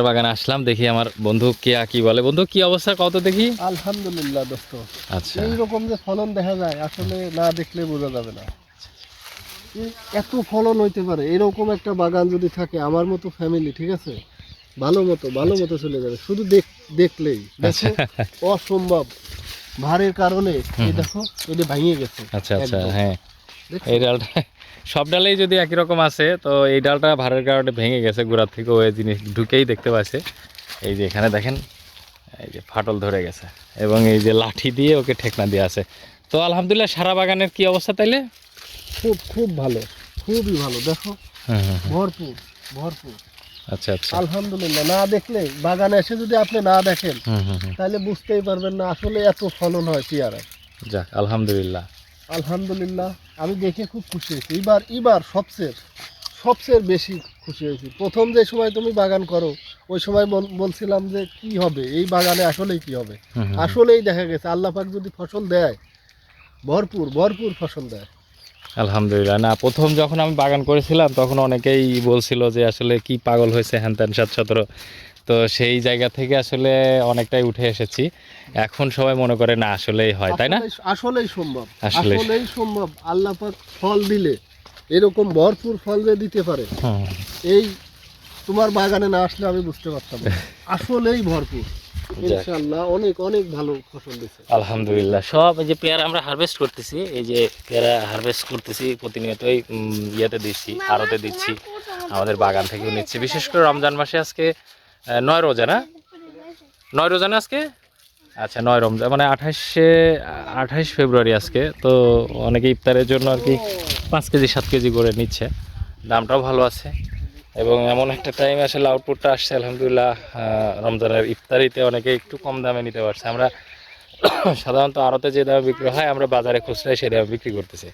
বাগানে আসলাম, দেখি আমার বন্ধু কেয়া কি বলে। বন্ধু কি অবস্থা কত দেখি? আলহামদুলিল্লাহ দোস্ত, আচ্ছা এইরকম যে ফলন দেখা যায় আসলে না দেখলে বোঝা যাবে না। এত ফলন হইতে পারে এরকম একটা বাগান যদি থাকে, আমার মতো ফ্যামিলি, ঠিক আছে, ভালো মতো চলে যাবে শুধু দেখলেই। দেখো অসম্ভব ভারের কারণে এই দেখো এটা ভেঙে গেছে আচ্ছা আচ্ছা, একদম। হ্যাঁ দেখছো? এই ডালটা সব ডালেই যদি একই রকম আছে, তো এই ডালটা ভারের কারণে ভেঙে গেছে, গোড়ার থেকে ওই জিনিস ঢুকেই দেখতে পাচ্ছে। এই যে এখানে দেখেন, এই যে ফাটল ধরে গেছে এবং এই যে লাঠি দিয়ে ওকে ঠেকনা দিয়ে আছে। তো আলহামদুলিল্লাহ, সারা বাগানের কি অবস্থা তাইলে? খুব খুব ভালো, খুবই ভালো। দেখো হুম হুম হুম। ভরপুর ভরপুর। আচ্ছা আচ্ছা। আলহামদুলিল্লাহ, না দেখলে বাগানে এসে যদি আপনি না দেখেন হুম হুম হুম। তাহলে বুঝতেই পারবেন না আসলে এত ফলন হয় পেয়ারা। যাক আলহামদুলিল্লাহ। আলহামদুলিল্লাহ, আমি দেখে খুব খুশি হয়েছি। এবার সবচেয়ে বেশি খুশি হয়েছি। প্রথম যে সময় তুমি বাগান করো ওই সময় বলছিলাম যে কি হবে এই বাগানে, আসলেই কি হবে। হুম হুম হুম। আসলেই দেখা গেছে আল্লাহ পাক যদি ফসল দেয়, ভরপুর ভরপুর ফসল দেয়। আলহামদুলিল্লাহ। না, প্রথম যখন আমি বাগান করেছিলাম তখন অনেকেই বলছিল যে আসলে কি পাগল হয়েছে হ্যান ত্যান 7-17। তো সেই জায়গা থেকে আসলে অনেকটাই উঠে এসেছি। এখন সবাই মনে করে না আসলেই হয়, তাই না? আসলেই সম্ভব, আসলে আসলেই সম্ভব। আল্লাহ পাক ফল দিলে, এরকম ভরপুর ফল যে দিতে পারে, হুম। এই তোমার বাগানে না আসলে আমি বুঝতে পারতাম না। আসলেই ভরপুর। যাক, ইনশাআল্লাহ অনেক অনেক ভালো ফসল দিচ্ছে। আলহামদুলিল্লাহ। সব এই যে পেয়ারা আমরা হারভেস্ট করতেছি, এই যে পেয়ারা হারভেস্ট করতেছি প্রতিনিয়তই, ইয়েতে দিচ্ছি, আড়তে দিচ্ছি, আমাদের বাগান থেকেও নিচ্ছি। বিশেষ করে রমজান মাসে আজকে 9 রোজা না, 9 রোজা না আজকে? আচ্ছা, 9 রমজান মানে 28 ফেব্রুয়ারি আজকে। তো অনেকে ইফতারের জন্য আর কি 5 কেজি 7 কেজি করে নিচ্ছে। দামটাও ভালো আছে এবং এমন একটা টাইম আসলে আউটপুটটা আসছে আলহামদুলিল্লাহ। রমজানের ইফতারিতে অনেকে একটু কম দামে নিতে পারছে। আমরা সাধারণত আড়তে যে দামে বিক্রি হয়, আমরা বাজারে খুচরায় সেই দামে বিক্রি করতেছি।